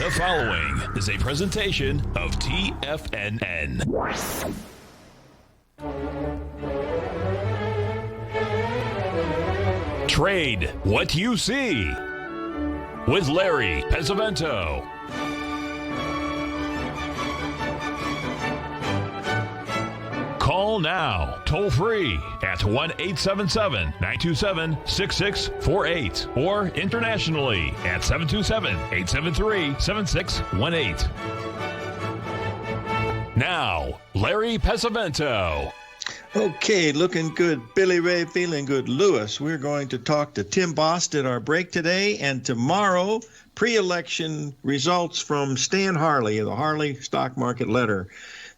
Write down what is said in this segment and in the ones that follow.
The following is a presentation of TFNN. Trade what you see with Larry Pesavento. Call now, toll free at 1-877-927-6648 or internationally at 727-873-7618. Now, Larry Pesavento. Okay, looking good. Billy Ray feeling good. Lewis, we're going to talk to Tim Bost at our break today, and tomorrow, pre-election results from Stan Harley of the Harley Stock Market Letter.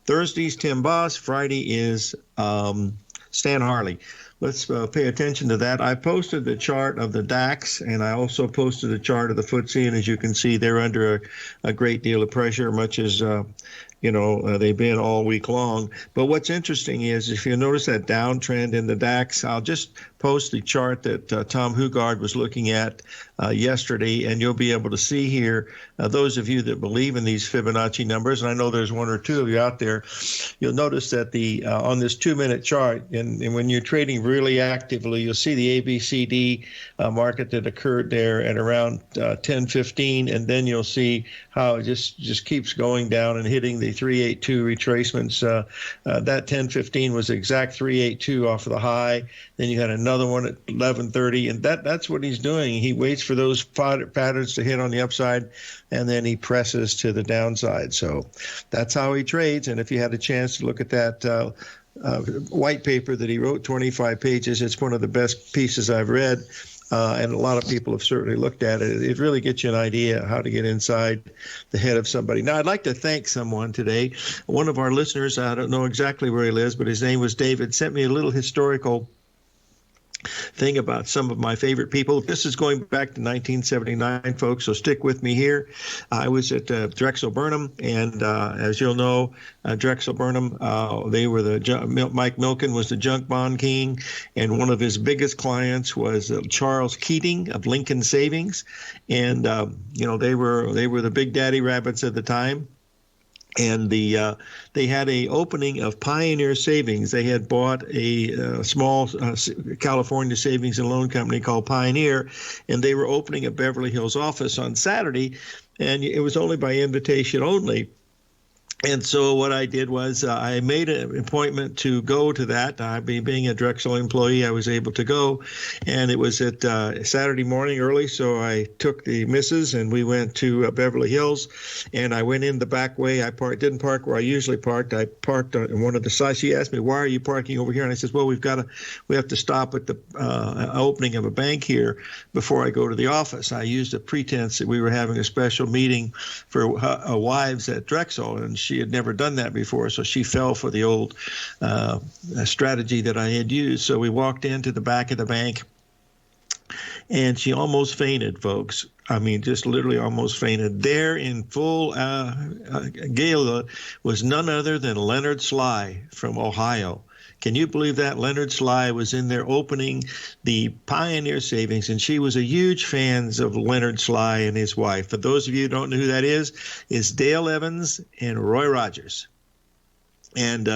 Thursday's Tim Bost, Friday is Stan Harley. Let's pay attention to that. I posted the chart of the DAX, and I also posted a chart of the FTSE, and as you can see, they're under a great deal of pressure, much as they've been all week long. But what's interesting is, if you notice that downtrend in the DAX, I'll just post the chart that Tom Hugard was looking at yesterday, and you'll be able to see here, those of you that believe in these Fibonacci numbers, and I know there's one or two of you out there, you'll notice that the on this 2-minute chart, and when you're trading really actively, you'll see the ABCD market that occurred there at around 10:15, and then you'll see how it just keeps going down and hitting the 382 retracements. That 10:15 was exact 382 off of the high. Then you had another one at 11:30, and that's what he's doing. He waits for those patterns to hit on the upside, and then he presses to the downside. So that's how he trades. And if you had a chance to look at that white paper that he wrote, 25 pages, it's one of the best pieces I've read. And a lot of people have certainly looked at it. It really gets you an idea how to get inside the head of somebody. Now, I'd like to thank someone today. One of our listeners, I don't know exactly where he lives, but his name was David, sent me a little historical thing about some of my favorite people. This is going back to 1979, folks, so stick with me here. I was at Drexel Burnham, and as you'll know, Drexel Burnham, they were Mike Milken was the junk bond king, and one of his biggest clients was Charles Keating of Lincoln Savings, and they were the big daddy rabbits at the time. And they had a opening of Pioneer Savings. They had bought a small California savings and loan company called Pioneer, and they were opening a Beverly Hills office on Saturday, and it was only by invitation only. And so what I did was I made an appointment to go to that. Being a Drexel employee, I was able to go. And it was at Saturday morning early, so I took the missus and we went to Beverly Hills. And I went in the back way. I didn't park where I usually parked. I parked on one of the sides. She asked me, "Why are you parking over here?" And I said, "Well, we have to stop at the opening of a bank here before I go to the office." I used a pretense that we were having a special meeting for wives at Drexel, and she had never done that before, so she fell for the old strategy that I had used. So we walked into the back of the bank, and she almost fainted, folks. I mean, just literally almost fainted. There in full gala was none other than Leonard Sly from Ohio. Can you believe that? Leonard Sly was in there opening the Pioneer Savings, and she was a huge fan of Leonard Sly and his wife. For those of you who don't know who that is Dale Evans and Roy Rogers. And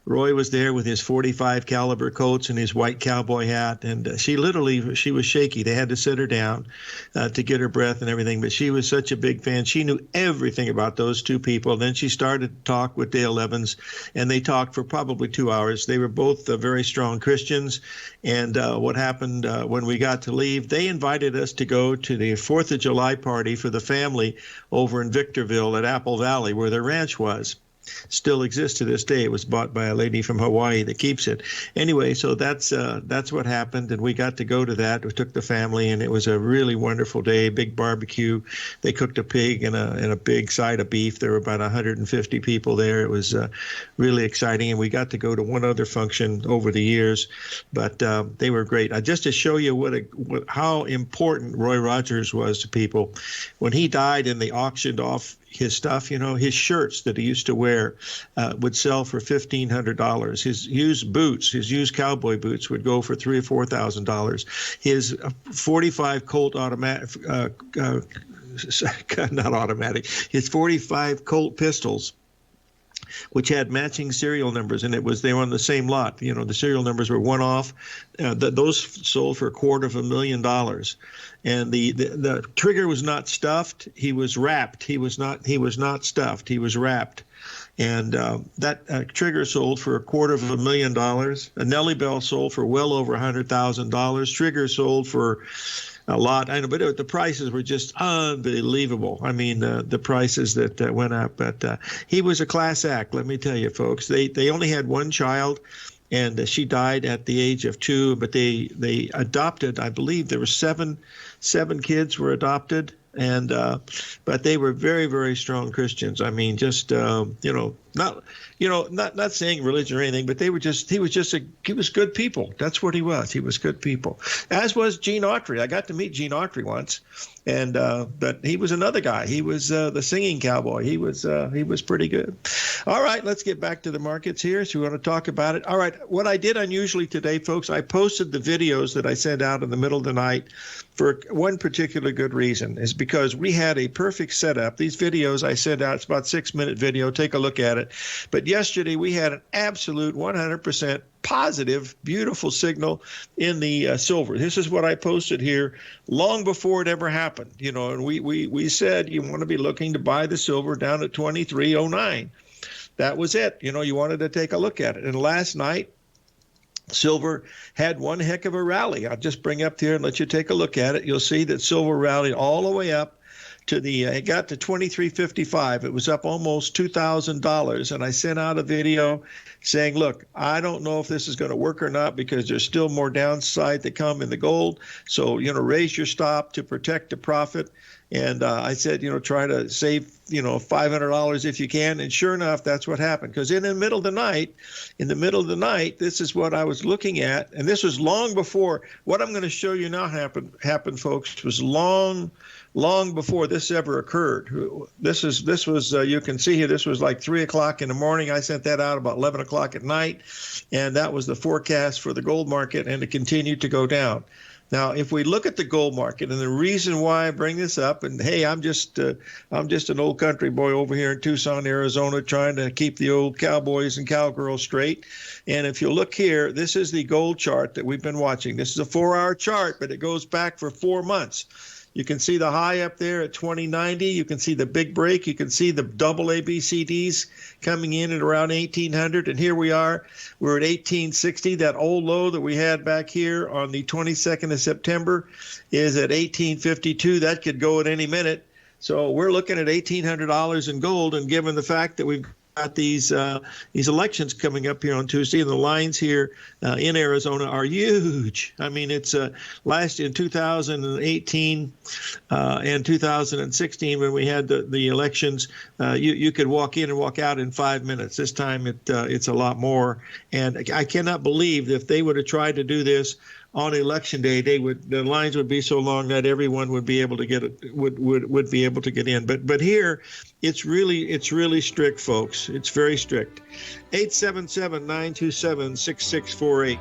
Roy was there with his .45 caliber Colts and his white cowboy hat, and she was shaky. They had to sit her down to get her breath and everything, but she was such a big fan. She knew everything about those two people. Then she started to talk with Dale Evans, and they talked for probably 2 hours. They were both very strong Christians, and what happened when we got to leave, they invited us to go to the 4th of July party for the family over in Victorville at Apple Valley, where their ranch was. Still exists to this day. It was bought by a lady from Hawaii that keeps it. Anyway, so that's what happened, and we got to go to that. We took the family, and it was a really wonderful day. Big barbecue. They cooked a pig and a big side of beef. There were about 150 people there. It was really exciting, and we got to go to one other function over the years, but they were great. Just to show you how important Roy Rogers was to people, when he died and they auctioned off his stuff. His shirts that he used to wear would sell for $1,500. His used boots, his used cowboy boots, would go for $3,000 or $4,000. His 45 Colt automatic, not automatic, his 45 Colt pistols, which had matching serial numbers, and they were on the same lot. The serial numbers were one off. Those sold for $250,000, and the trigger was not stuffed. He was wrapped. He was not stuffed. He was wrapped, and that trigger sold for $250,000. A Nellie Bell sold for well over $100,000. Trigger sold for a lot. I know, but the prices were just unbelievable. I mean, the prices that went up. But he was a class act, let me tell you, folks. They only had one child, and she died at the age of 2. But they adopted. I believe there were seven kids were adopted, and but they were very, very strong Christians. I mean, just not saying religion or anything, but he was good people. That's what he was. He was good people. As was Gene Autry. I got to meet Gene Autry once, and but he was another guy. He was the singing cowboy. He was pretty good. All right, let's get back to the markets here. So we want to talk about it. All right, what I did unusually today, folks, I posted the videos that I sent out in the middle of the night for one particular good reason, is because we had a perfect setup. These videos I sent out, it's about a 6-minute video. Take a look at it. But yesterday we had an absolute 100% positive, beautiful signal in the silver. This is what I posted here long before it ever happened. And we said you want to be looking to buy the silver down at 23.09. That was it. You wanted to take a look at it. And last night, silver had one heck of a rally. I'll just bring up here and let you take a look at it. You'll see that silver rallied all the way up to it got to 23.55. It was up almost $2,000. And I sent out a video saying, look, I don't know if this is going to work or not, because there's still more downside to come in the gold. So, raise your stop to protect the profit. And I said, try to save, $500 if you can. And sure enough, that's what happened. Because in the middle of the night, this is what I was looking at. And this was long before what I'm going to show you now happened, folks, was long before this ever occurred. This was you can see here, this was like 3 o'clock in the morning. I sent that out about 11 o'clock at night. And that was the forecast for the gold market, and it continued to go down. Now, if we look at the gold market, and the reason why I bring this up, and hey, I'm just an old country boy over here in Tucson, Arizona, trying to keep the old cowboys and cowgirls straight. And if you look here, this is the gold chart that we've been watching. This is a 4-hour chart, but it goes back for 4 months. You can see the high up there at 2090. You can see the big break. You can see the double ABCDs coming in at around 1800. And here we are. We're at 1860. That old low that we had back here on the 22nd of September is at 1852. That could go at any minute. So we're looking at $1,800 in gold. And given the fact that we've got these elections coming up here on Tuesday, and the lines here in Arizona are huge. I mean, it's last in 2018 and 2016 when we had the elections, you could walk in and walk out in 5 minutes. This time it's a lot more, and I cannot believe that if they would have tried to do this on election day, the lines would be so long that everyone would be able to get it, would be able to get in. But here, it's really strict, folks. It's very strict. 877-927-6648.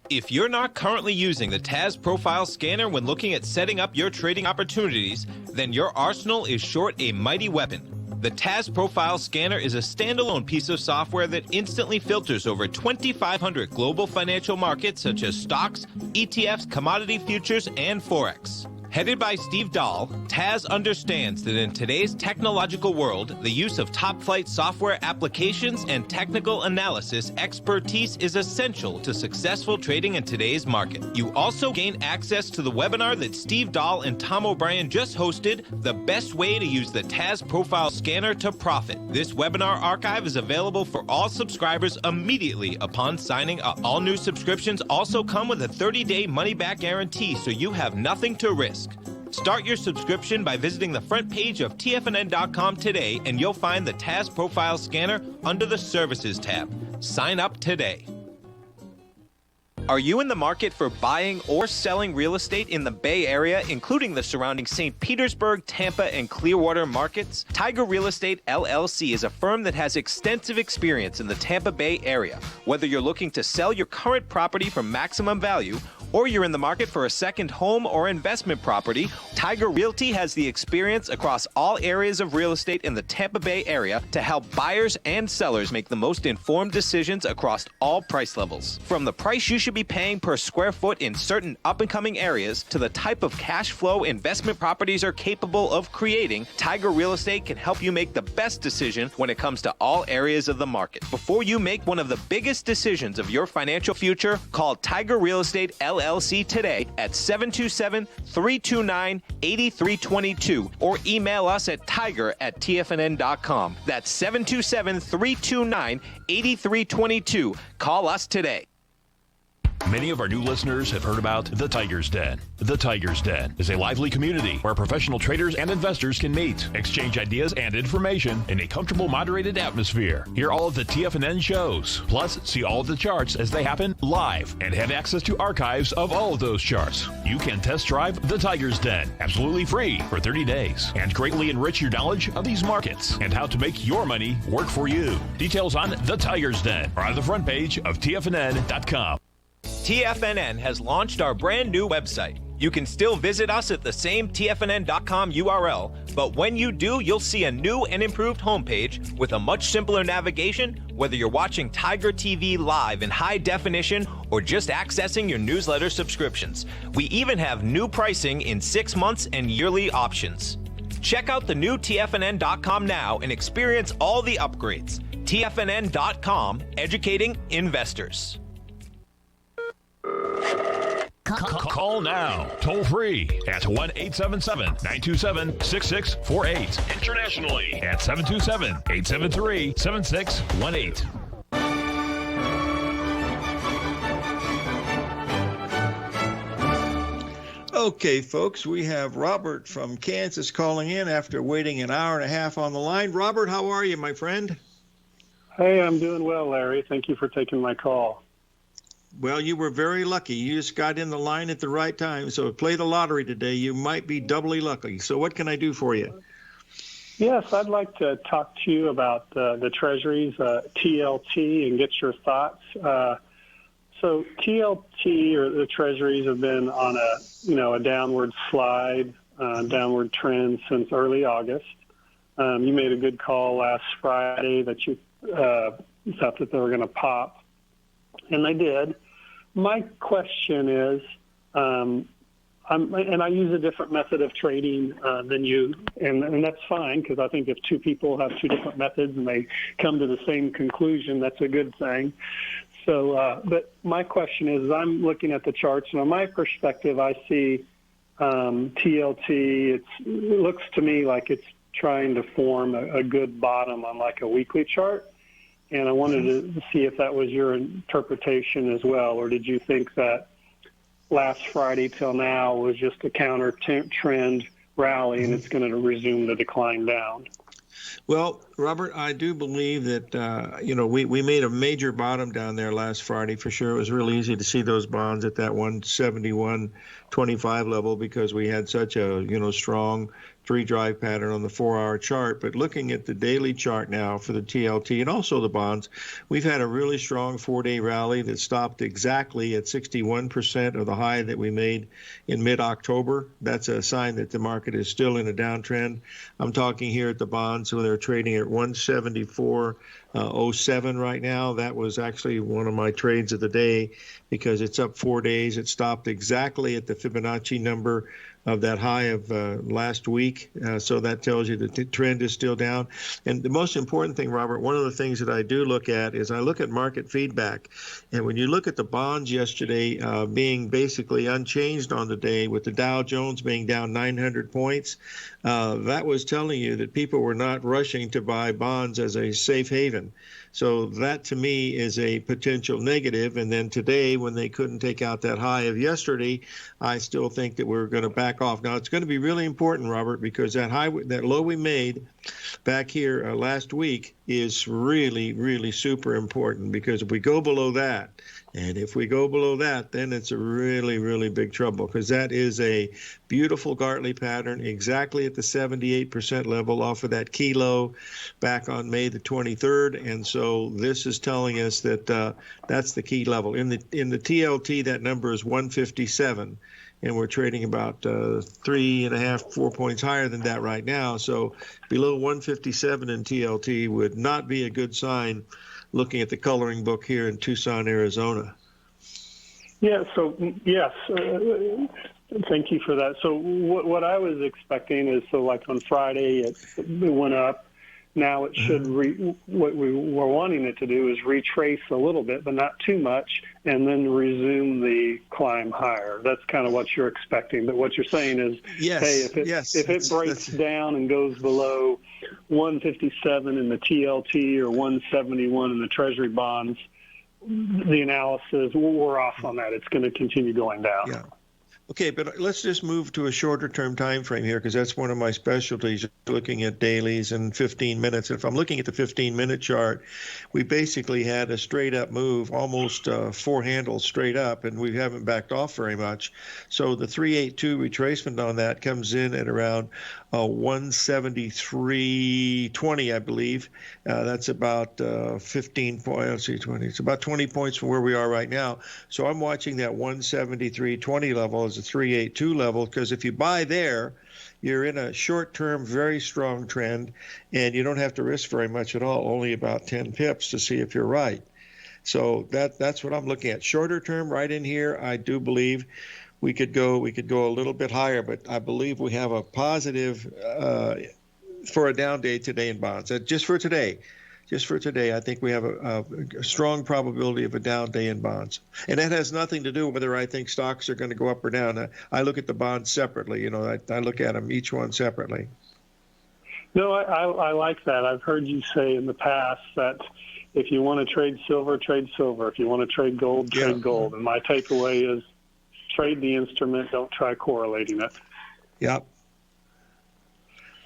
If you're not currently using the TAS Profile Scanner when looking at setting up your trading opportunities, then your arsenal is short a mighty weapon. The TAS Profile Scanner is a standalone piece of software that instantly filters over 2,500 global financial markets such as stocks, ETFs, commodity futures, and Forex. Headed by Steve Dahl, Taz understands that in today's technological world, the use of top-flight software applications and technical analysis expertise is essential to successful trading in today's market. You also gain access to the webinar that Steve Dahl and Tom O'Brien just hosted, The Best Way to Use the Taz Profile Scanner to Profit. This webinar archive is available for all subscribers immediately upon signing up. All new subscriptions also come with a 30-day money-back guarantee, so you have nothing to risk. Start your subscription by visiting the front page of TFNN.com today, and you'll find the Taz Profile Scanner under the Services tab. Sign up today. Are you in the market for buying or selling real estate in the Bay Area, including the surrounding St. Petersburg, Tampa, and Clearwater markets? Tiger Real Estate LLC is a firm that has extensive experience in the Tampa Bay area. Whether you're looking to sell your current property for maximum value, or you're in the market for a second home or investment property, Tiger Realty has the experience across all areas of real estate in the Tampa Bay area to help buyers and sellers make the most informed decisions across all price levels. From the price you should be paying per square foot in certain up-and-coming areas to the type of cash flow investment properties are capable of creating, Tiger Real Estate can help you make the best decision when it comes to all areas of the market. Before you make one of the biggest decisions of your financial future, call Tiger Real Estate LLC today at 727-329-8322 or email us at tiger@tfnn.com. That's 727-329-8322. Call us today. Many of our new listeners have heard about The Tiger's Den. The Tiger's Den is a lively community where professional traders and investors can meet, exchange ideas and information in a comfortable, moderated atmosphere. Hear all of the TFNN shows, plus see all of the charts as they happen live and have access to archives of all of those charts. You can test drive The Tiger's Den absolutely free for 30 days and greatly enrich your knowledge of these markets and how to make your money work for you. Details on The Tiger's Den are on the front page of TFNN.com. TFNN has launched our brand new website. You can still visit us at the same TFNN.com URL, but when you do, you'll see a new and improved homepage with a much simpler navigation, whether you're watching Tiger TV live in high definition or just accessing your newsletter subscriptions. We even have new pricing in 6 months and yearly options. Check out the new TFNN.com now and experience all the upgrades. TFNN.com, educating investors. Call now, toll free at 1-877-927-6648. Internationally at 727-873-7618. Okay, folks, we have Robert from Kansas calling in after waiting an hour and a half on the line. Robert, how are you, my friend? Hey, I'm doing well, Larry. Thank you for taking my call. Well, you were very lucky. You just got in the line at the right time. So play the lottery today. You might be doubly lucky. So what can I do for you? Yes, I'd like to talk to you about the Treasuries, TLT, and get your thoughts. So TLT, or the Treasuries, have been on a downward slide, downward trend since early August. You made a good call last Friday that you thought that they were going to pop, and they did. My question is, and I use a different method of trading than you, and that's fine, because I think if two people have two different methods and they come to the same conclusion, that's a good thing. So, but my question is, I'm looking at the charts, and on my perspective, I see TLT. It looks to me like it's trying to form a good bottom on like a weekly chart. And I wanted to see if that was your interpretation as well, or did you think that last Friday till now was just a counter trend rally and it's going to resume the decline down? Well, Robert, I do believe that, we made a major bottom down there last Friday for sure. It was really easy to see those bonds at that 171.25 level because we had such a, strong three-drive pattern on the 4-hour chart. But looking at the daily chart now for the TLT and also the bonds, we've had a really strong 4-day rally that stopped exactly at 61% of the high that we made in mid-October. That's a sign that the market is still in a downtrend. I'm talking here at the bonds, so they're trading at 174. 07 right now. That was actually one of my trades of the day because it's up 4 days. It stopped exactly at the Fibonacci number of that high of last week. So that tells you that the trend is still down. And the most important thing, Robert, one of the things that I do look at is I look at market feedback. And when you look at the bonds yesterday being basically unchanged on the day, with the Dow Jones being down 900 points, that was telling you that people were not rushing to buy bonds as a safe haven. So that to me is a potential negative. And then today, when they couldn't take out that high of yesterday, I still think that we're going to back off. Now, it's going to be really important, Robert, because that low we made back here last week is really, really super important, because if we go below that, and if we go below that, then it's a really, really big trouble, because that is a beautiful Gartley pattern exactly at the 78% level off of that key low back on May the 23rd. And so this is telling us that that's the key level. In the TLT, that number is 157. And we're trading about 3.5, 4 points higher than that right now. So below 157 in TLT would not be a good sign looking at the coloring book here in Tucson, Arizona. Yeah, so yes, thank you for that. So what I was expecting is, so like on Friday, it went up. Now it should, what we were wanting it to do is retrace a little bit, but not too much, and then resume the climb higher. That's kind of what you're expecting. But what you're saying is, yes, hey, if it breaks down and goes below 157 in the TLT or 171 in the Treasury bonds, the analysis, we're off on that. It's going to continue going down. Yeah. Okay, but let's just move to a shorter term time frame here, because that's one of my specialties, looking at dailies and 15 minutes. If I'm looking at the 15-minute chart, we basically had a straight up move, almost 4 handles straight up, and we haven't backed off very much. So the 382 retracement on that comes in at around 173.20, I believe. That's about 15 points. Let's see, 20. It's about 20 points from where we are right now. So I'm watching that 173.20 level as a 382 level, because if you buy there, you're in a short-term, very strong trend, and you don't have to risk very much at all, only about 10 pips to see if you're right. So that's what I'm looking at. Shorter term, right in here, I do believe we could go a little bit higher, but I believe we have a positive for a down day today in bonds. Just for today, I think we have a strong probability of a down day in bonds. And that has nothing to do with whether I think stocks are going to go up or down. I look at the bonds separately. I look at them, each one separately. No, I like that. I've heard you say in the past that if you want to trade silver, trade silver. If you want to trade gold, trade gold. And my takeaway is trade the instrument, don't try correlating it. Yep.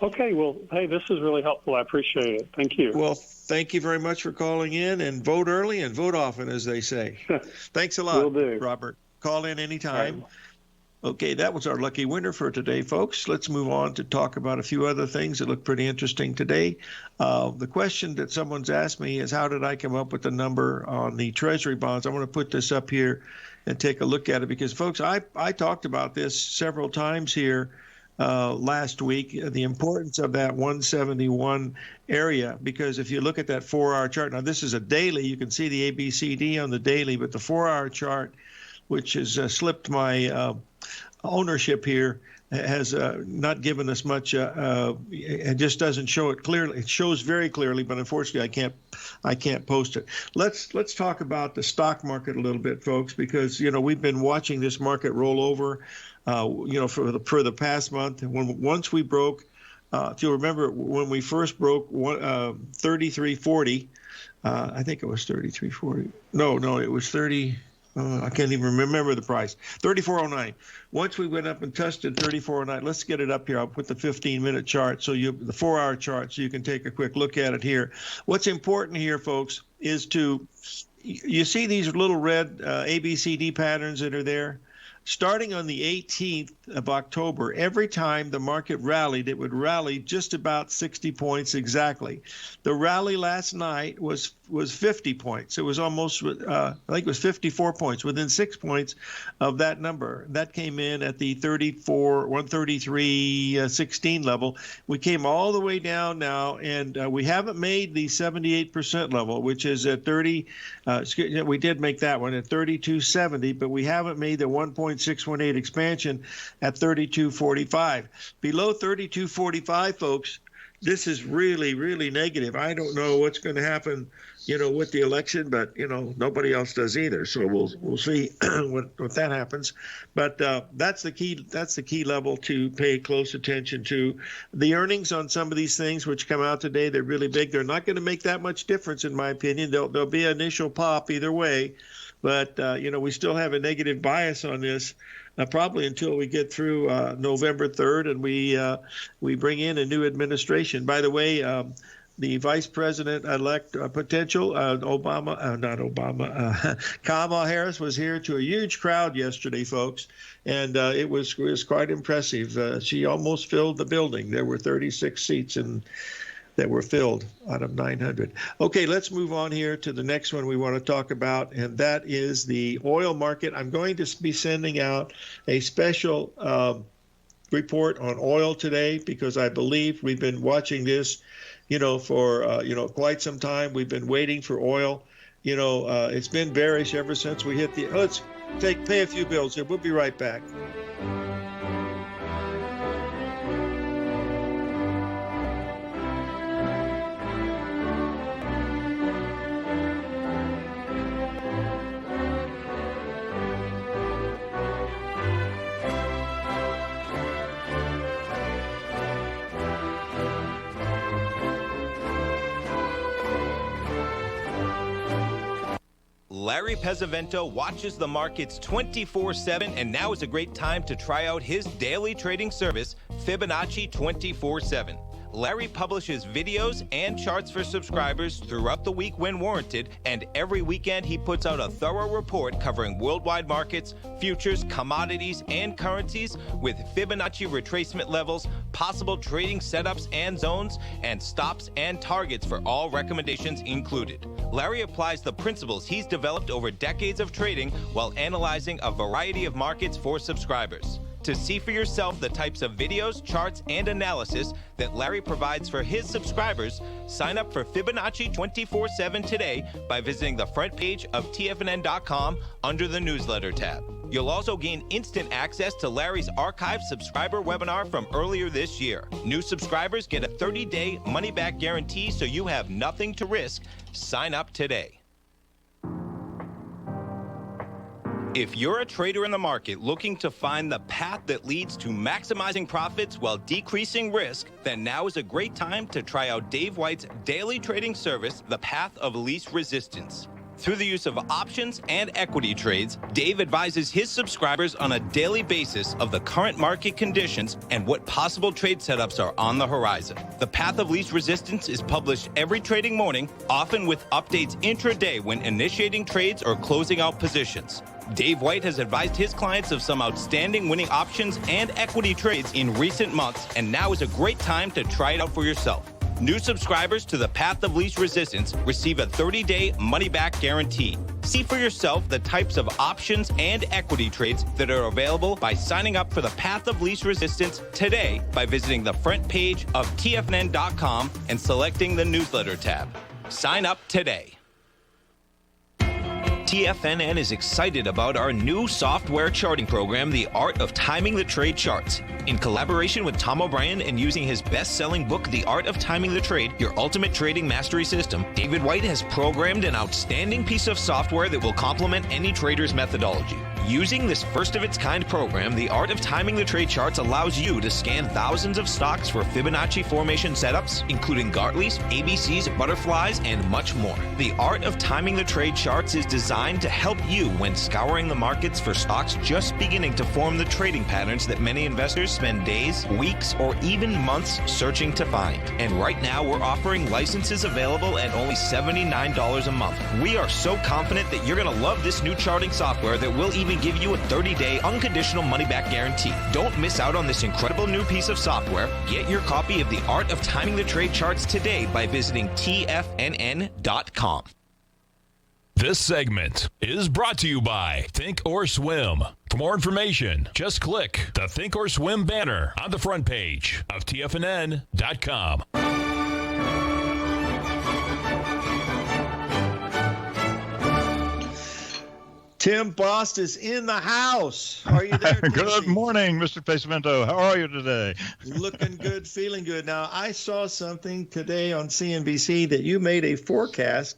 Okay, well, hey, this is really helpful. I appreciate it. Thank you. Well, thank you very much for calling in, and vote early and vote often, as they say. Thanks a lot, Will do. Robert. Call in anytime. Okay, that was our lucky winner for today, folks. Let's move on to talk about a few other things that look pretty interesting today. The question that someone's asked me is, how did I come up with the number on the Treasury bonds? I want to put this up here and take a look at it, because, folks, I talked about this several times here last week, the importance of that 171 area, because if you look at that 4-hour chart, now this is a daily, you can see the ABCD on the daily, but the 4-hour chart, which has slipped my ownership here, has not given us much. It just doesn't show it clearly. It shows very clearly, but unfortunately, I can't post it. Let's talk about the stock market a little bit, folks, because we've been watching this market roll over. For the past month. Once we broke, if you remember, when we first broke 33.40, I think it was 33.40. No, it was 30. I can't even remember the price. 34.09. Once we went up and tested 34.09, let's get it up here. I'll put the 15-minute chart, the 4-hour chart, so you can take a quick look at it here. What's important here, folks, is you see these little red ABCD patterns that are there. starting on the 18th of October, every time the market rallied, it would rally just about 60 points exactly. The rally last night was 50 points. It was almost, I think it was 54 points, within 6 points of that number. That came in at the 133.16 level. We came all the way down now, and we haven't made the 78% level, which is at 30. We did make that one at 32.70, but we haven't made the 1.618 expansion at 32.45. Below 32.45, folks, this is really, really negative. I don't know what's going to happen, with the election, but nobody else does either. So we'll see what that happens. But that's the key level to pay close attention to. The earnings on some of these things which come out today, they're really big. They're not going to make that much difference, in my opinion. There'll be an initial pop either way, but we still have a negative bias on this. Probably until we get through November 3rd and we bring in a new administration. By the way, the vice president-elect potential, Kamala Harris was here to a huge crowd yesterday, folks, and it was quite impressive. She almost filled the building. There were 36 seats that were filled out of 900. Okay, let's move on here to the next one we want to talk about, and that is the oil market. I'm going to be sending out a special report on oil today because I believe we've been watching this, for quite some time. We've been waiting for oil. It's been bearish ever since we hit the. Let's pay a few bills here. We'll be right back. Larry Pesavento watches the markets 24/7, and now is a great time to try out his daily trading service, Fibonacci 24/7. Larry publishes videos and charts for subscribers throughout the week when warranted, and every weekend he puts out a thorough report covering worldwide markets, futures, commodities, and currencies with Fibonacci retracement levels, possible trading setups and zones, and stops and targets for all recommendations included. Larry applies the principles he's developed over decades of trading while analyzing a variety of markets for subscribers. To see for yourself the types of videos, charts, and analysis that Larry provides for his subscribers, sign up for Fibonacci 24/7 today by visiting the front page of TFNN.com under the newsletter tab. You'll also gain instant access to Larry's archived subscriber webinar from earlier this year. New subscribers get a 30-day money-back guarantee, so you have nothing to risk. Sign up today. If you're a trader in the market looking to find the path that leads to maximizing profits while decreasing risk, then now is a great time to try out Dave White's daily trading service, The Path of Least Resistance. Through the use of options and equity trades, Dave advises his subscribers on a daily basis of the current market conditions and what possible trade setups are on the horizon. The Path of Least Resistance is published every trading morning, often with updates intraday when initiating trades or closing out positions. Dave White has advised his clients of some outstanding winning options and equity trades in recent months, and now is a great time to try it out for yourself. New subscribers to the Path of Least Resistance receive a 30-day money-back guarantee. See for yourself the types of options and equity trades that are available by signing up for the Path of Least Resistance today by visiting the front page of TFNN.com and selecting the newsletter tab. Sign up today. TFNN is excited about our new software charting program, The Art of Timing the Trade Charts. In collaboration with Tom O'Brien and using his best-selling book, The Art of Timing the Trade, Your Ultimate Trading Mastery System, David White has programmed an outstanding piece of software that will complement any trader's methodology. Using this first-of-its-kind program, The Art of Timing the Trade Charts allows you to scan thousands of stocks for Fibonacci formation setups, including Gartley's, ABC's, Butterflies, and much more. The Art of Timing the Trade Charts is designed to help you when scouring the markets for stocks just beginning to form the trading patterns that many investors spend days, weeks, or even months searching to find. And right now, we're offering licenses available at only $79 a month. We are so confident that you're going to love this new charting software that we'll even can give you a 30-day unconditional money-back guarantee. Don't miss out on this incredible new piece of software. Get your copy of The Art of Timing the Trade Charts today by visiting TFNN.com. This segment is brought to you by Think or Swim. For more information, just click the Think or Swim banner on the front page of TFNN.com. Tim Bost is in the house. Are you there? Good morning, Mr. Pesavento. How are you today? Looking good, feeling good. Now, I saw something today on CNBC that you made a forecast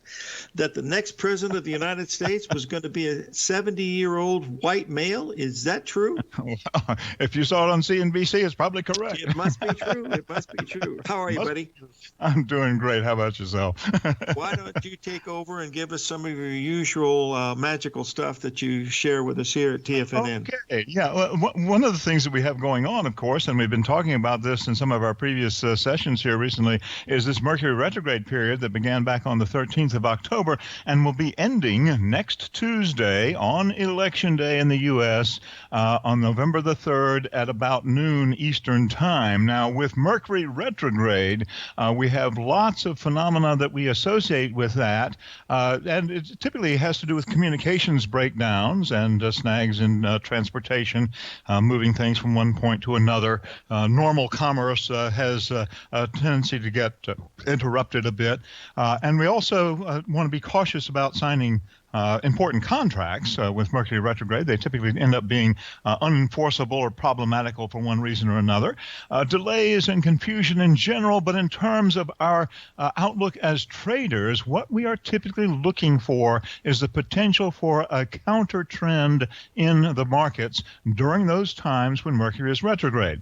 that the next president of the United States was going to be a 70-year-old white male. Is that true? Well, if you saw it on CNBC, it's probably correct. It must be true. It must be true. How are you, buddy? I'm doing great. How about yourself? Why don't you take over and give us some of your usual magical stuff that you share with us here at TFNN. Okay, yeah. Well, one of the things that we have going on, of course, and we've been talking about this in some of our previous sessions here recently, is this Mercury retrograde period that began back on the 13th of October and will be ending next Tuesday on Election Day in the U.S. On November the 3rd at about noon Eastern Time. Now, with Mercury retrograde, we have lots of phenomena that we associate with that, and it typically has to do with communications breakdowns and snags in transportation, moving things from one point to another. Normal commerce has a tendency to get interrupted a bit. And we also want to be cautious about signing important contracts with Mercury retrograde. They typically end up being unenforceable or problematical for one reason or another. Delays and confusion in general, but in terms of our outlook as traders, what we are typically looking for is the potential for a counter trend in the markets during those times when Mercury is retrograde.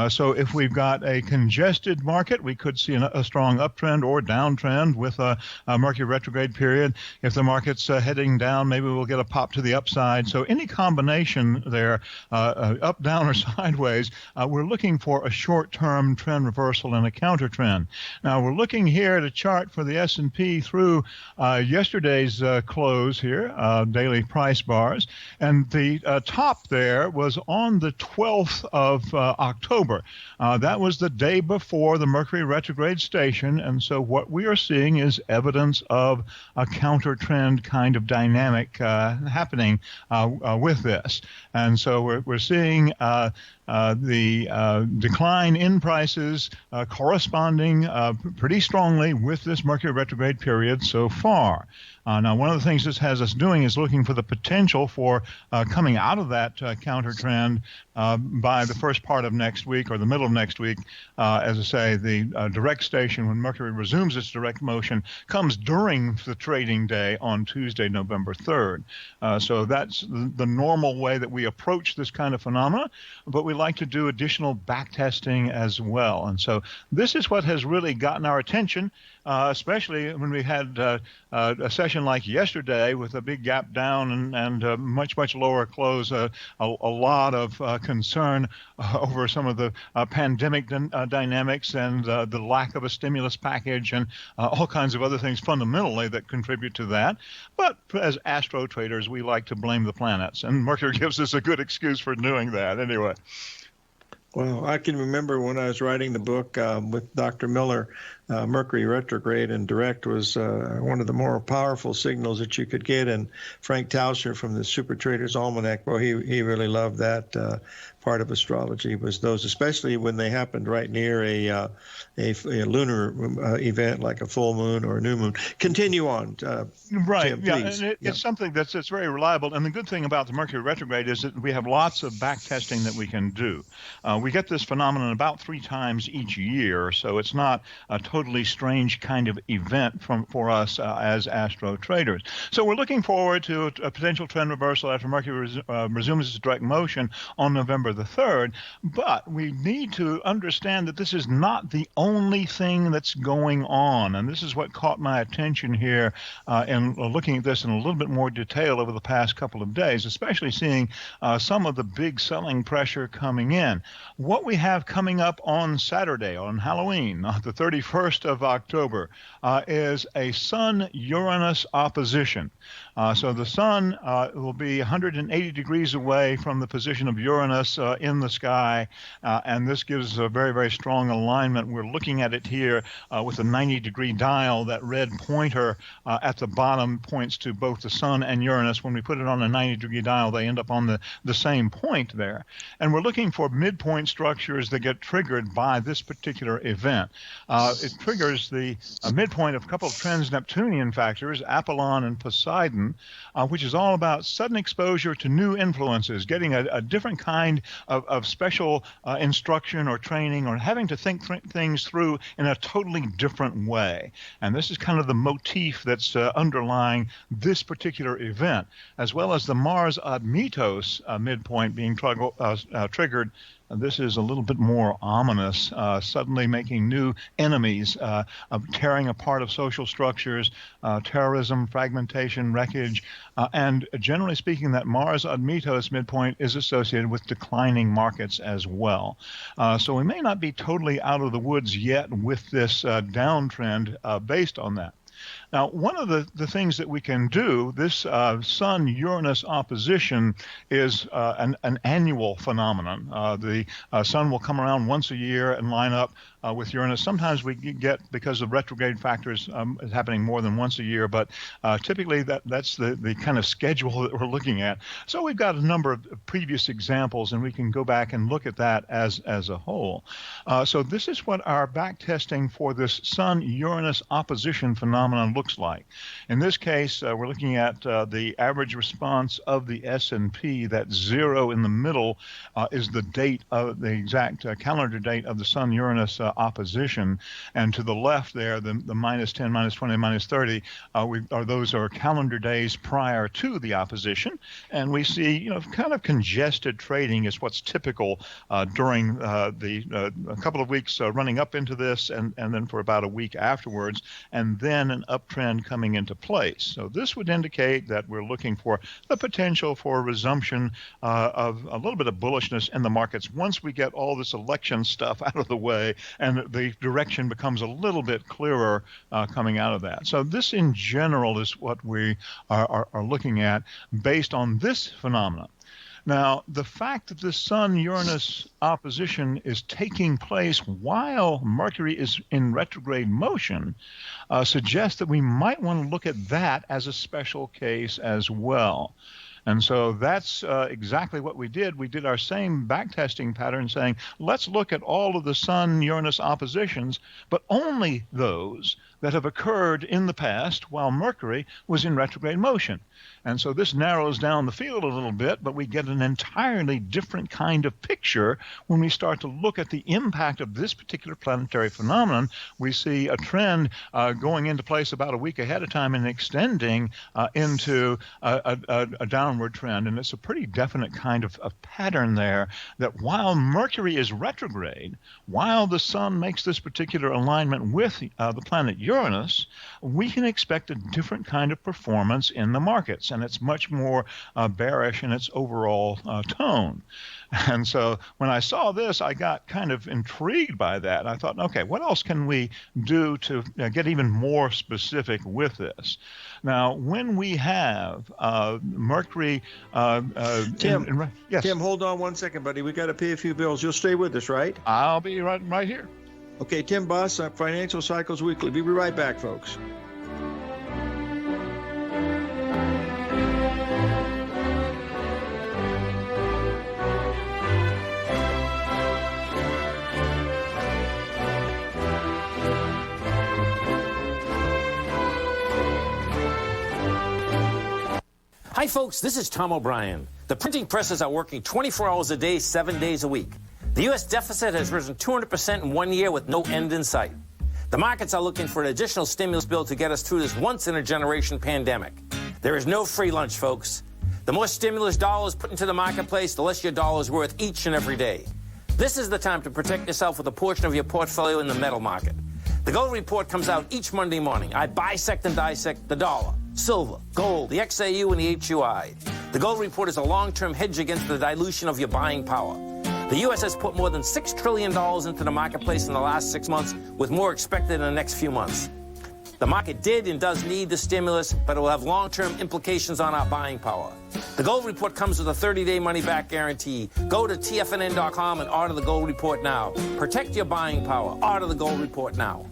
So if we've got a congested market, we could see a strong uptrend or downtrend with a Mercury retrograde period. If the market's heading down, maybe we'll get a pop to the upside. So any combination there, up, down, or sideways, we're looking for a short-term trend reversal and a counter trend. Now, we're looking here at a chart for the S&P through yesterday's close here, daily price bars, and the top there was on the 12th of October. That was the day before the Mercury retrograde station, and so what we are seeing is evidence of a counter trend kind of dynamic happening with this. And so we're seeing the decline in prices corresponding pretty strongly with this Mercury retrograde period so far. Now, one of the things this has us doing is looking for the potential for coming out of that counter trend by the first part of next week or the middle of next week. As I say, the direct station, when Mercury resumes its direct motion, comes during the trading day on Tuesday, November 3rd. So that's the normal way that we approach this kind of phenomena, but we like to do additional back testing as well. And so this is what has really gotten our attention, especially when we had a session like yesterday with a big gap down and much lower close, a lot of concern over some of the pandemic dynamics and the lack of a stimulus package and all kinds of other things fundamentally that contribute to that. But as astro traders, we like to blame the planets, and Mercury gives us a good excuse for doing that anyway. Well, I can remember when I was writing the book with Dr. Miller, Mercury retrograde and direct was one of the more powerful signals that you could get. And Frank Tauscher from the Super Traders Almanac, well, he really loved that part of astrology, was those, especially when they happened right near a lunar event like a full moon or a new moon. Continue on, right? Tim, yeah, please. And it's something that's very reliable. And the good thing about the Mercury retrograde is that we have lots of back testing that we can do. We get this phenomenon about 3 times each year, so it's not a totally strange kind of event for us as astro traders. So we're looking forward to a potential trend reversal after Mercury resumes its direct motion on November the 3rd, but we need to understand that this is not the only thing that's going on, and this is what caught my attention here in looking at this in a little bit more detail over the past couple of days, especially seeing some of the big selling pressure coming in. What we have coming up on Saturday, on Halloween, the 31st of October, is a Sun-Uranus opposition. So the sun will be 180 degrees away from the position of Uranus in the sky, and this gives a very, very strong alignment. We're looking at it here with a 90-degree dial. That red pointer at the bottom points to both the sun and Uranus. When we put it on a 90-degree dial, they end up on the same point there. And we're looking for midpoint structures that get triggered by this particular event. It triggers the midpoint of a couple of trans-Neptunian factors, Apollon and Poseidon, which is all about sudden exposure to new influences, getting a different kind of special instruction or training, or having to think things through in a totally different way. And this is kind of the motif that's underlying this particular event, as well as the Mars Admetos midpoint being triggered. This is a little bit more ominous, suddenly making new enemies, tearing apart of social structures, terrorism, fragmentation, wreckage, and generally speaking, that Mars Admetos midpoint is associated with declining markets as well. So we may not be totally out of the woods yet with this downtrend based on that. Now, one of the things that we can do, this Sun-Uranus opposition is an annual phenomenon. The Sun will come around once a year and line up with Uranus. Sometimes we get, because of retrograde factors, it's happening more than once a year, but typically that's the kind of schedule that we're looking at. So we've got a number of previous examples, and we can go back and look at that as a whole. So this is what our back testing for this Sun-Uranus opposition phenomenon looks like. In this case, we're looking at the average response of the S&P. That 0 in the middle is the date of the exact calendar date of the Sun-Uranus opposition, and to the left there, the minus 10, minus 20, minus 30, those are calendar days prior to the opposition, and we see kind of congested trading is what's typical during the a couple of weeks running up into this, and then for about a week afterwards, and then an uptrend coming into place. So this would indicate that we're looking for the potential for a resumption of a little bit of bullishness in the markets once we get all this election stuff out of the way and the direction becomes a little bit clearer coming out of that. So this in general is what we are looking at based on this phenomenon. Now, the fact that this Sun-Uranus opposition is taking place while Mercury is in retrograde motion suggests that we might want to look at that as a special case as well. And so that's exactly what we did. We did our same backtesting pattern saying, let's look at all of the Sun-Uranus oppositions, but only those that have occurred in the past while Mercury was in retrograde motion. And so this narrows down the field a little bit, but we get an entirely different kind of picture when we start to look at the impact of this particular planetary phenomenon. We see a trend going into place about a week ahead of time and extending into a downward trend. And it's a pretty definite kind of pattern there that while Mercury is retrograde, while the Sun makes this particular alignment with the planet Uranus, we can expect a different kind of performance in the markets. And it's much more bearish in its overall tone. And so when I saw this, I got kind of intrigued by that. I thought, okay, what else can we do to get even more specific with this? Now, when we have Mercury... Tim, yes. Tim, hold on one second, buddy. We got to pay a few bills. You'll stay with us, right? I'll be right here. Okay, Tim Boss, Financial Cycles Weekly. We'll be right back, folks. Hi, folks. This is Tom O'Brien. The printing presses are working 24 hours a day, 7 days a week. The U.S. deficit has risen 200% in 1 year with no end in sight. The markets are looking for an additional stimulus bill to get us through this once-in-a-generation pandemic. There is no free lunch, folks. The more stimulus dollars put into the marketplace, the less your dollar is worth each and every day. This is the time to protect yourself with a portion of your portfolio in the metal market. The Gold Report comes out each Monday morning. I bisect and dissect the dollar, silver, gold, the XAU, and the HUI. The Gold Report is a long-term hedge against the dilution of your buying power. The U.S. has put more than $6 trillion into the marketplace in the last 6 months, with more expected in the next few months. The market did and does need the stimulus, but it will have long-term implications on our buying power. The Gold Report comes with a 30-day money-back guarantee. Go to TFNN.com and order the Gold Report now. Protect your buying power. Order the Gold Report now.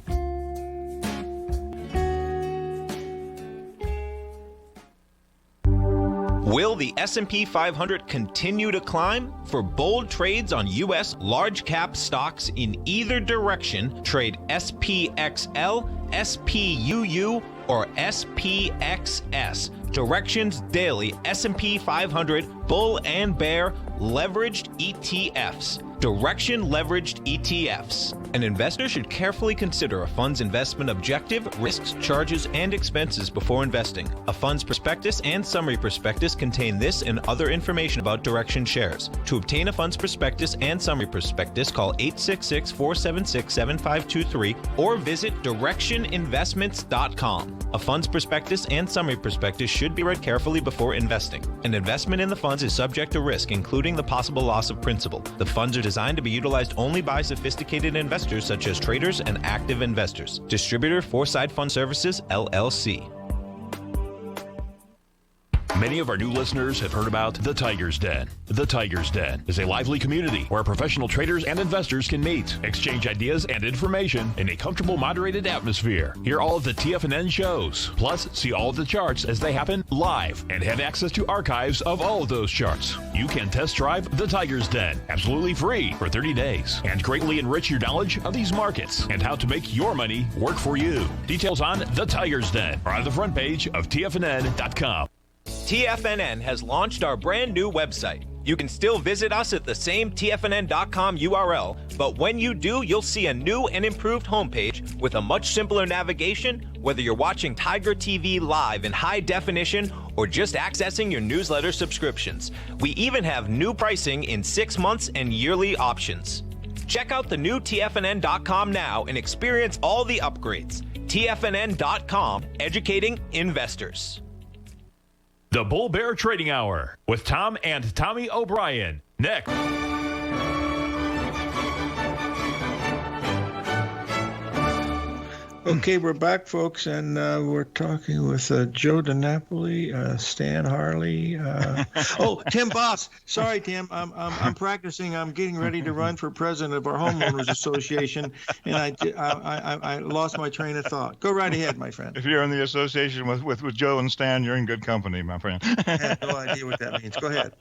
Will the S&P 500 continue to climb? For bold trades on U.S. large-cap stocks in either direction, trade SPXL, SPUU, or SPXS. Directions Daily S&P 500 Bull and Bear Leveraged ETFs. Direction Leveraged ETFs. An investor should carefully consider a fund's investment objective, risks, charges, and expenses before investing. A fund's prospectus and summary prospectus contain this and other information about Direction shares. To obtain a fund's prospectus and summary prospectus, call 866-476-7523 or visit directioninvestments.com. A fund's prospectus and summary prospectus should be read carefully before investing. An investment in the funds is subject to risk, including the possible loss of principal. The funds are designed to be utilized only by sophisticated investors such as traders and active investors. Distributor Foreside Fund Services, LLC. Many of our new listeners have heard about the Tiger's Den. The Tiger's Den is a lively community where professional traders and investors can meet, exchange ideas and information in a comfortable, moderated atmosphere. Hear all of the TFNN shows, plus see all of the charts as they happen live and have access to archives of all of those charts. You can test drive the Tiger's Den absolutely free for 30 days and greatly enrich your knowledge of these markets and how to make your money work for you. Details on the Tiger's Den are on the front page of TFNN.com. TFNN has launched our brand new website. You can still visit us at the same TFNN.com URL, but when you do, you'll see a new and improved homepage with a much simpler navigation, whether you're watching Tiger TV live in high definition or just accessing your newsletter subscriptions. We even have new pricing in 6 months and yearly options. Check out the new TFNN.com now and experience all the upgrades. TFNN.com, educating investors. The Bull Bear Trading Hour with Tom and Tommy O'Brien. Next. Okay, we're back, folks, and we're talking with Joe DiNapoli, Stan Harley. Tim Boss. Sorry, Tim. I'm practicing. I'm getting ready to run for president of our homeowners association, and I lost my train of thought. Go right ahead, my friend. If you're in the association with Joe and Stan, you're in good company, my friend. I have no idea what that means. Go ahead.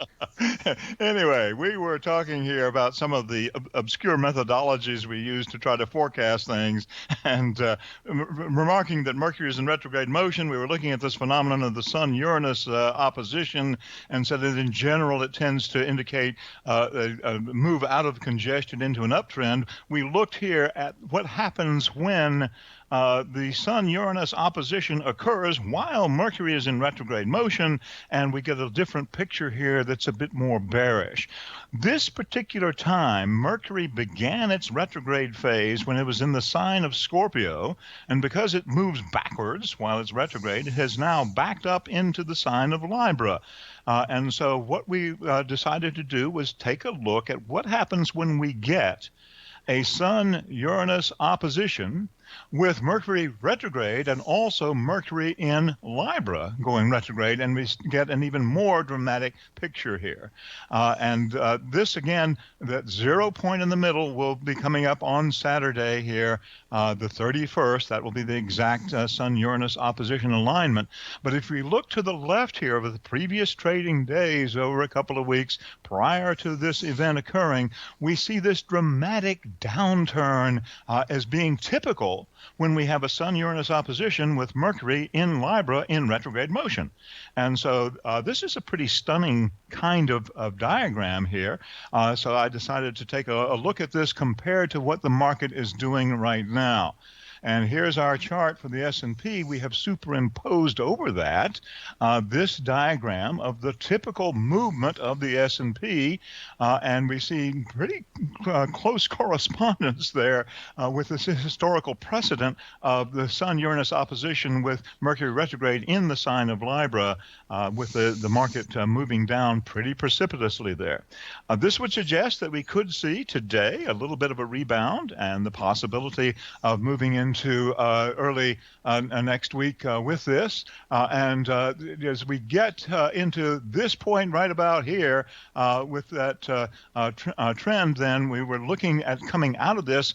Anyway, we were talking here about some of the obscure methodologies we use to try to forecast things, and remarking that Mercury is in retrograde motion. We were looking at this phenomenon of the Sun-Uranus opposition and said that in general it tends to indicate a move out of congestion into an uptrend. We looked here at what happens when the Sun-Uranus opposition occurs while Mercury is in retrograde motion, and we get a different picture here that's a bit more bearish. This particular time, Mercury began its retrograde phase when it was in the sign of Scorpio, and because it moves backwards while it's retrograde, it has now backed up into the sign of Libra. And so what we decided to do was take a look at what happens when we get a Sun-Uranus opposition with Mercury retrograde and also Mercury in Libra going retrograde, and we get an even more dramatic picture here. This, again, that 0 point in the middle will be coming up on Saturday here, the 31st. That will be the exact Sun-Uranus opposition alignment. But if we look to the left here over the previous trading days over a couple of weeks prior to this event occurring, we see this dramatic downturn as being typical when we have a Sun-Uranus opposition with Mercury in Libra in retrograde motion. And so this is a pretty stunning kind of diagram here. So I decided to take a look at this compared to what the market is doing right now. And here's our chart for the S&P. We have superimposed over that this diagram of the typical movement of the S&P, and we see pretty close correspondence there with this historical precedent of the Sun-Uranus opposition with Mercury retrograde in the sign of Libra, with the market moving down pretty precipitously there. This would suggest that we could see today a little bit of a rebound and the possibility of moving into into early next week with this. And as we get into this point right about here with that trend, then we were looking at coming out of this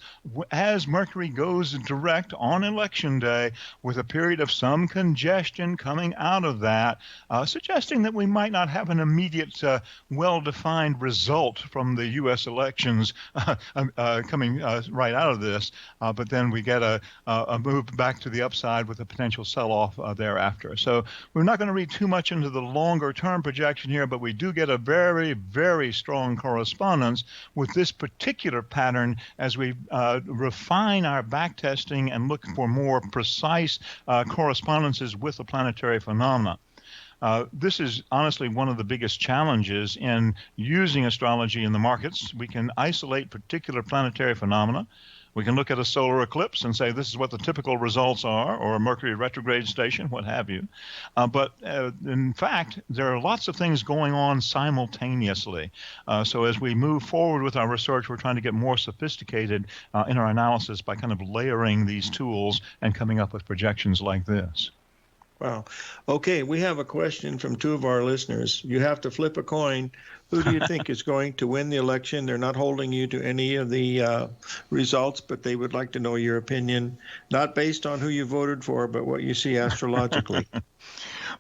as Mercury goes direct on election day with a period of some congestion coming out of that, suggesting that we might not have an immediate well-defined result from the U.S. elections coming right out of this, but then we get a move back to the upside with a potential sell-off thereafter. So we're not going to read too much into the longer-term projection here, but we do get a very, very strong correspondence with this particular pattern as we refine our backtesting and look for more precise correspondences with the planetary phenomena. This is honestly one of the biggest challenges in using astrology in the markets. We can isolate particular planetary phenomena. We can look at a solar eclipse and say this is what the typical results are, or a Mercury retrograde station, what have you. But in fact, there are lots of things going on simultaneously. So as we move forward with our research, we're trying to get more sophisticated in our analysis by kind of layering these tools and coming up with projections like this. Wow. Okay, we have a question from two of our listeners. You have to flip a coin. Who do you think is going to win the election? They're not holding you to any of the results, but they would like to know your opinion, not based on who you voted for, but what you see astrologically.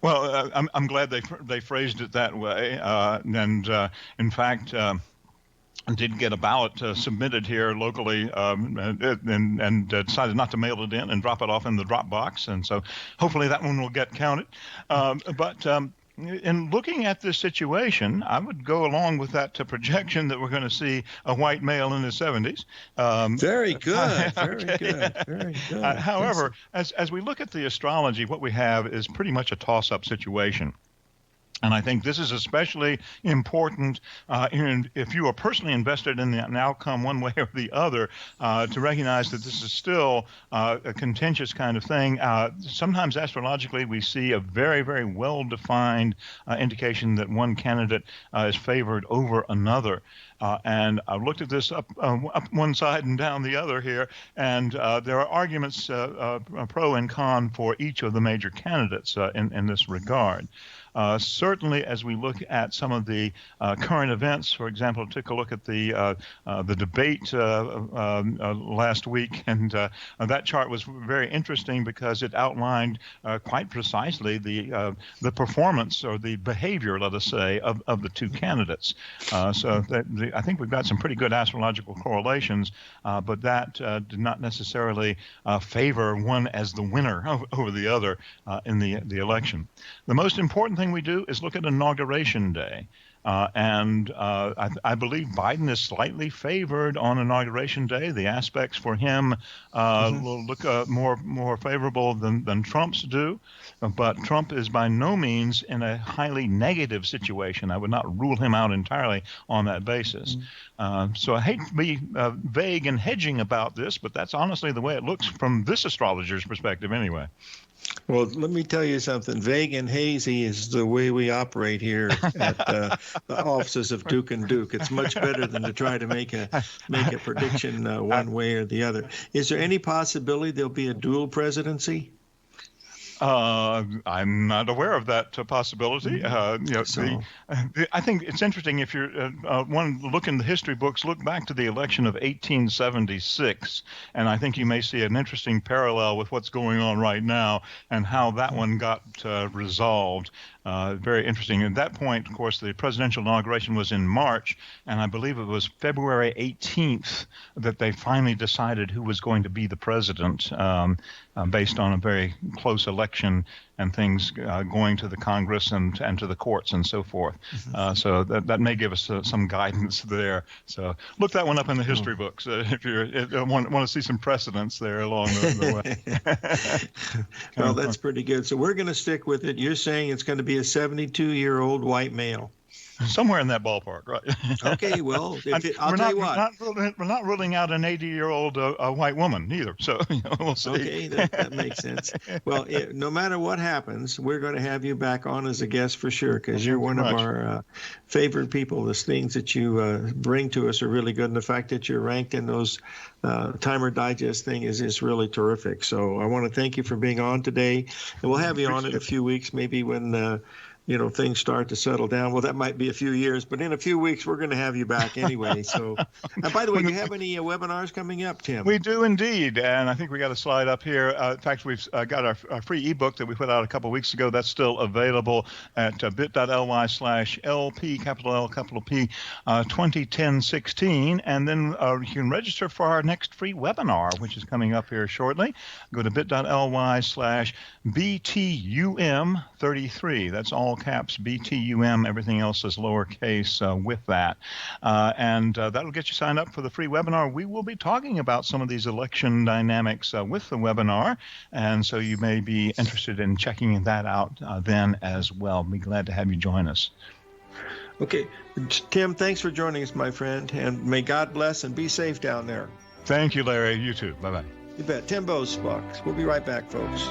Well, I'm glad they phrased it that way. And in fact, did get a ballot submitted here locally and decided not to mail it in and drop it off in the drop box. And so hopefully that one will get counted. But in looking at this situation, I would go along with that projection that we're going to see a white male in his 70s. Very good. Very okay. good. Very good. However, as we look at the astrology, what we have is pretty much a toss-up situation. And I think this is especially important if you are personally invested in an outcome one way or the other, to recognize that this is still a contentious kind of thing. Sometimes astrologically we see a very, very well-defined indication that one candidate is favored over another. And I've looked at this up one side and down the other here, and there are arguments pro and con for each of the major candidates in this regard. Certainly, as we look at some of the current events, for example, took a look at the debate last week, and that chart was very interesting because it outlined quite precisely the performance or the behavior, let us say, of the two candidates. So I think we've got some pretty good astrological correlations, but that did not necessarily favor one as the winner over the other in the election. The most important thing we do is look at Inauguration Day. And I believe Biden is slightly favored on Inauguration Day. The aspects for him will look more favorable than Trump's do. But Trump is by no means in a highly negative situation. I would not rule him out entirely on that basis. So I hate to be vague and hedging about this, but that's honestly the way it looks from this astrologer's perspective anyway. Well, let me tell you something. Vague and hazy is the way we operate here at the offices of Duke and Duke. It's much better than to try to make a prediction one way or the other. Is there any possibility there'll be a dual presidency? I'm not aware of that possibility. I think it's interesting if you want to look in the history books, look back to the election of 1876, and I think you may see an interesting parallel with what's going on right now and how that one got resolved. Very interesting. At that point, of course, the presidential inauguration was in March, and I believe it was February 18th that they finally decided who was going to be the president, based on a very close election and things going to the Congress and to the courts and so forth. So that may give us some guidance there. So look that one up in the history books if you want to see some precedents there along the way. Well, that's pretty good. So we're going to stick with it. You're saying it's going to be a 72-year-old white male. Somewhere in that ballpark, right? Okay, well, I'll tell you what. We're not ruling out an 80-year-old white woman either, so we'll see. Okay, that makes sense. Well, no matter what happens, we're going to have you back on as a guest for sure, because you're one of our favorite people. The things that you bring to us are really good, and the fact that you're ranked in those Timer Digest thing is really terrific. So I want to thank you for being on today, and we'll have you on in a few weeks, maybe when things start to settle down. Well, that might be a few years, but in a few weeks, we're going to have you back anyway. So, by the way, do you have any webinars coming up, Tim? We do indeed, and I think we got a slide up here. In fact, we've got our free ebook that we put out a couple of weeks ago. That's still available at bit.ly/LP, capital L, capital P, 201016. And then you can register for our next free webinar, which is coming up here shortly. Go to bit.ly/BTUM33. That's all caps BTUM. Everything else is lowercase with that. And that'll get you signed up for the free webinar. We will be talking about some of these election dynamics with the webinar. And so you may be interested in checking that out then as well. Be glad to have you join us. Okay. Tim, thanks for joining us, my friend. And may God bless and be safe down there. Thank you, Larry. You too. Bye-bye. You bet. Tim Boesbach. We'll be right back, folks.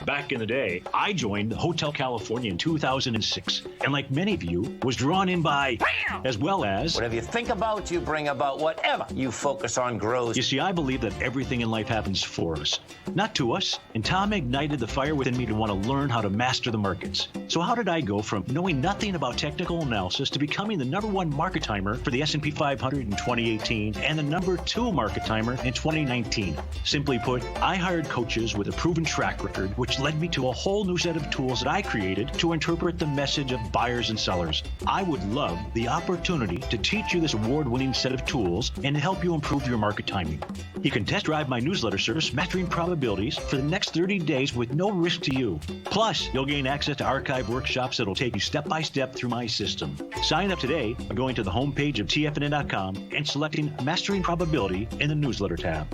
Back in the day, I joined Hotel California in 2006, and like many of you, was drawn in by, as well as... Whatever you think about, you bring about. Whatever you focus on grows. You see, I believe that everything in life happens for us, not to us. And Tom ignited the fire within me to want to learn how to master the markets. So how did I go from knowing nothing about technical analysis to becoming the #1 market timer for the S&P 500 in 2018 and the #2 market timer in 2019? Simply put, I hired coaches with a proven track record, which led me to a whole new set of tools that I created to interpret the message of buyers and sellers. I would love the opportunity to teach you this award-winning set of tools and to help you improve your market timing. You can test drive my newsletter service, Mastering Probabilities, for the next 30 days with no risk to you. Plus, you'll gain access to archive workshops that'll take you step-by-step through my system. Sign up today by going to the homepage of TFNN.com and selecting Mastering Probability in the newsletter tab.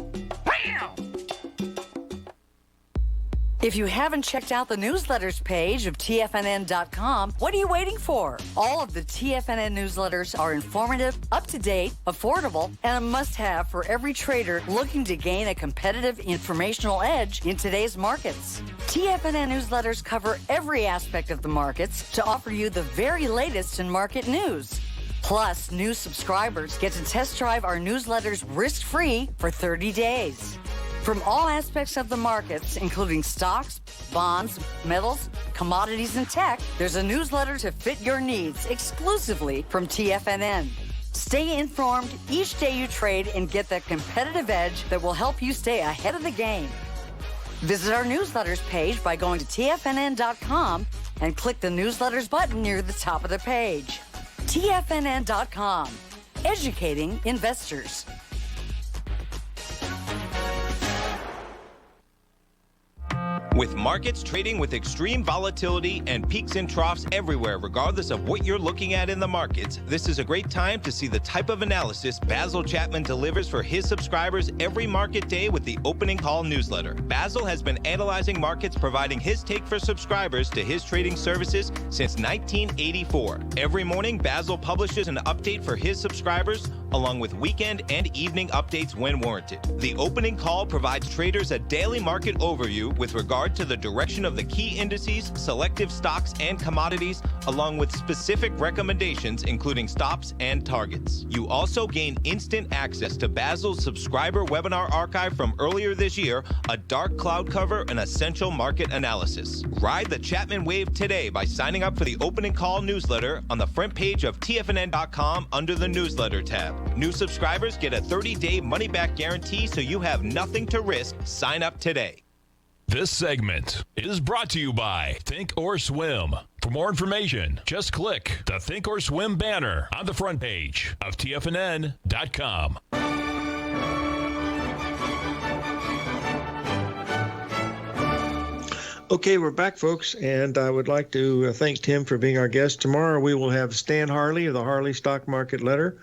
If you haven't checked out the newsletters page of TFNN.com, what are you waiting for? All of the TFNN newsletters are informative, up-to-date, affordable, and a must-have for every trader looking to gain a competitive informational edge in today's markets. TFNN newsletters cover every aspect of the markets to offer you the very latest in market news. Plus, new subscribers get to test drive our newsletters risk-free for 30 days. From all aspects of the markets, including stocks, bonds, metals, commodities, and tech, there's a newsletter to fit your needs exclusively from TFNN. Stay informed each day you trade and get that competitive edge that will help you stay ahead of the game. Visit our newsletters page by going to TFNN.com and click the newsletters button near the top of the page. TFNN.com, educating investors. With markets trading with extreme volatility and peaks and troughs everywhere, regardless of what you're looking at in the markets, this is a great time to see the type of analysis Basil Chapman delivers for his subscribers every market day with the Opening Call newsletter. Basil has been analyzing markets, providing his take for subscribers to his trading services since 1984. Every morning, Basil publishes an update for his subscribers, along with weekend and evening updates when warranted. The Opening Call provides traders a daily market overview with regard to the direction of the key indices, selective stocks, and commodities, along with specific recommendations, including stops and targets. You also gain instant access to Basil's subscriber webinar archive from earlier this year, a dark cloud cover, and essential market analysis. Ride the Chapman wave today by signing up for the Opening Call newsletter on the front page of TFNN.com under the newsletter tab. New subscribers get a 30-day money-back guarantee, so you have nothing to risk. Sign up today. This segment is brought to you by Think or Swim. For more information, just click the Think or Swim banner on the front page of TFNN.com. Okay, we're back, folks, and I would like to thank Tim for being our guest. Tomorrow we will have Stan Harley of the Harley Stock Market Letter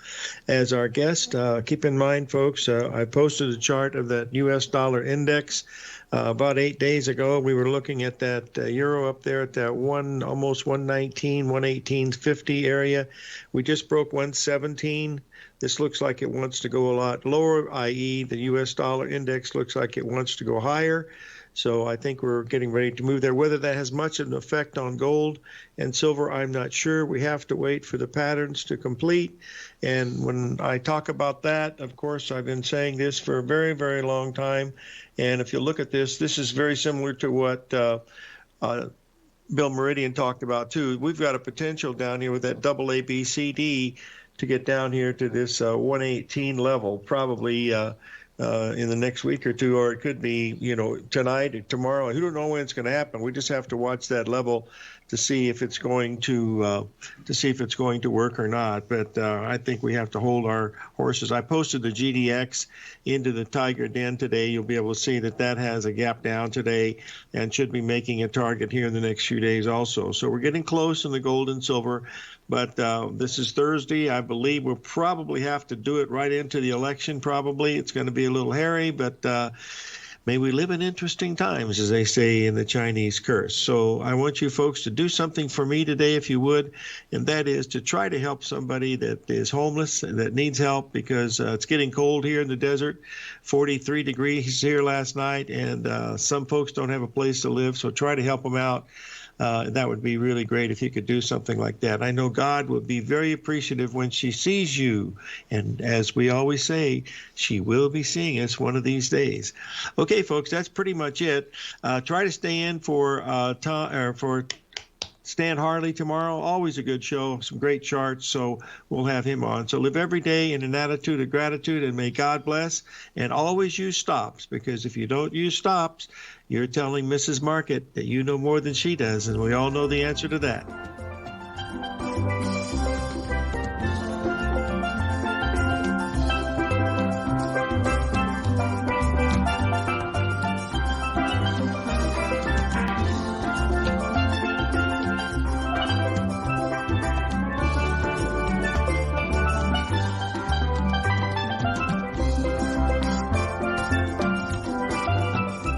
as our guest. Keep in mind, folks, I posted a chart of that U.S. dollar index about 8 days ago. We were looking at that euro up there at that almost 119, 118.50 area. We just broke 117. This looks like it wants to go a lot lower, i.e. the U.S. dollar index looks like it wants to go higher. So I think we're getting ready to move there. Whether that has much of an effect on gold and silver, I'm not sure. We have to wait for the patterns to complete. And when I talk about that, of course, I've been saying this for a very, very long time. And if you look at this, this is very similar to what Bill Meridian talked about, too. We've got a potential down here with that double ABCD to get down here to this 118 level, probably in the next week or two, or it could be, tonight or tomorrow. Who don't know when it's going to happen. We just have to watch that level to see if it's going to work or not. But I think we have to hold our horses. I posted the GDX into the Tiger Den today. You'll be able to see that has a gap down today and should be making a target here in the next few days also. So we're getting close in the gold and silver. But this is Thursday. I believe we'll probably have to do it right into the election, probably. It's going to be a little hairy, but may we live in interesting times, as they say in the Chinese curse. So I want you folks to do something for me today, if you would, and that is to try to help somebody that is homeless and that needs help, because it's getting cold here in the desert, 43 degrees here last night, and some folks don't have a place to live, so try to help them out. That would be really great if you could do something like that. I know God will be very appreciative when she sees you. And as we always say, she will be seeing us one of these days. Okay, folks, that's pretty much it. Try to stay in for Stan Harley tomorrow. Always a good show, some great charts, so we'll have him on. So live every day in an attitude of gratitude, and may God bless. And always use stops, because if you don't use stops, you're telling Mrs. Market that you know more than she does, and we all know the answer to that.